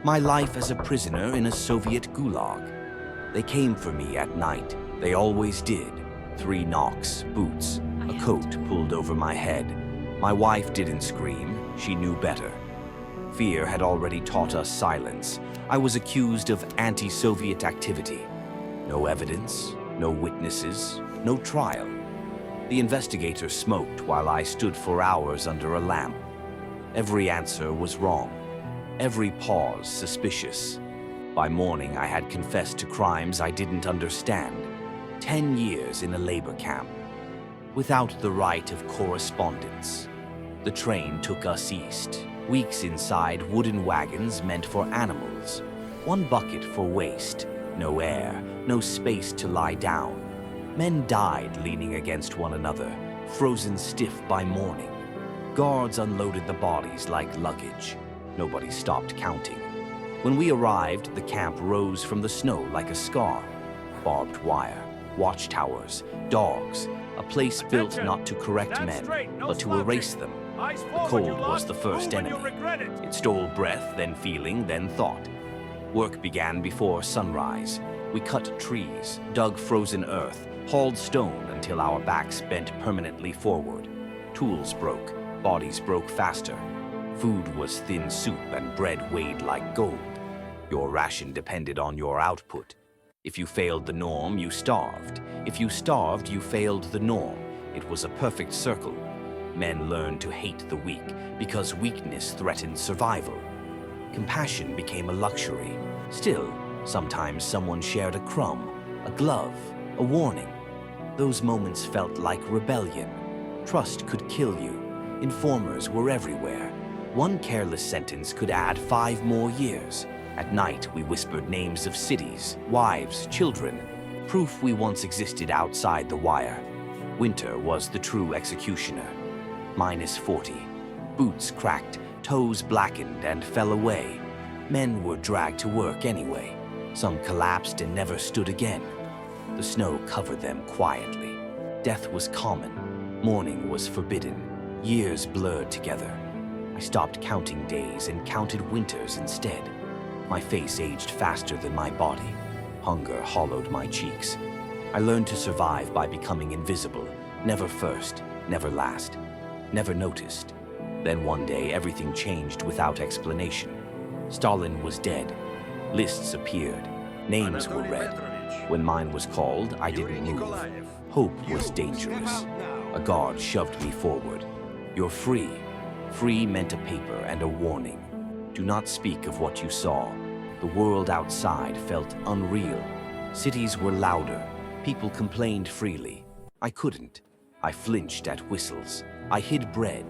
My life as a prisoner in a Soviet Gulag. They came for me at night. They always did. 3 knocks, boots, a coat pulled over my head. My wife didn't scream. She knew better. Fear had already taught us silence. I was accused of anti-Soviet activity. No evidence, no witnesses, no trial. The investigator smoked while I stood for hours under a lamp. Every answer was wrong. Every pause suspicious. By morning, I had confessed to crimes I didn't understand. 10 years in a labor camp. Without the right of correspondence. The train took us east. Weeks inside wooden wagons meant for animals. 1 bucket for waste. No air, no space to lie down. Men died leaning against one another, frozen stiff by morning. Guards unloaded the bodies like luggage. Nobody stopped counting. When we arrived, the camp rose from the snow like a scar. Barbed wire, watchtowers, dogs, a place built not to correct men, but to erase them. The cold was the first enemy. It stole breath, then feeling, then thought. Work began before sunrise. We cut trees, dug frozen earth, hauled stone until our backs bent permanently forward. Tools broke, bodies broke faster. Food was thin soup and bread weighed like gold. Your ration depended on your output. If you failed the norm, you starved. If you starved, you failed the norm. It was a perfect circle. Men learned to hate the weak because weakness threatened survival. Compassion became a luxury. Still, sometimes someone shared a crumb, a glove, a warning. Those moments felt like rebellion. Trust could kill you. Informers were everywhere. 1 careless sentence could add 5 more years. At night, we whispered names of cities, wives, children. Proof we once existed outside the wire. Winter was the true executioner. -40. Boots cracked, toes blackened and fell away. Men were dragged to work anyway. Some collapsed and never stood again. The snow covered them quietly. Death was common. Mourning was forbidden. Years blurred together. I stopped counting days and counted winters instead. My face aged faster than my body. Hunger hollowed my cheeks. I learned to survive by becoming invisible. Never first, never last, never noticed. Then one day everything changed without explanation. Stalin was dead. Lists appeared. Names were read. When mine was called, I didn't move. Hope was dangerous. A guard shoved me forward. You're free. Free meant a paper and a warning. Do not speak of what you saw. The world outside felt unreal. Cities were louder. People complained freely. I couldn't. I flinched at whistles. I hid bread.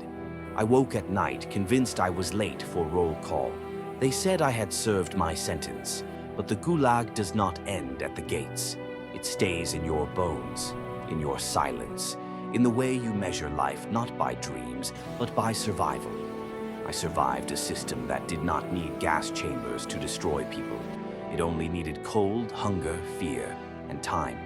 I woke at night convinced I was late for roll call. They said I had served my sentence, but the Gulag does not end at the gates. It stays in your bones, in your silence, in the way you measure life not by dreams, but by survival. I survived a system that did not need gas chambers to destroy people. It only needed cold, hunger, fear, and time.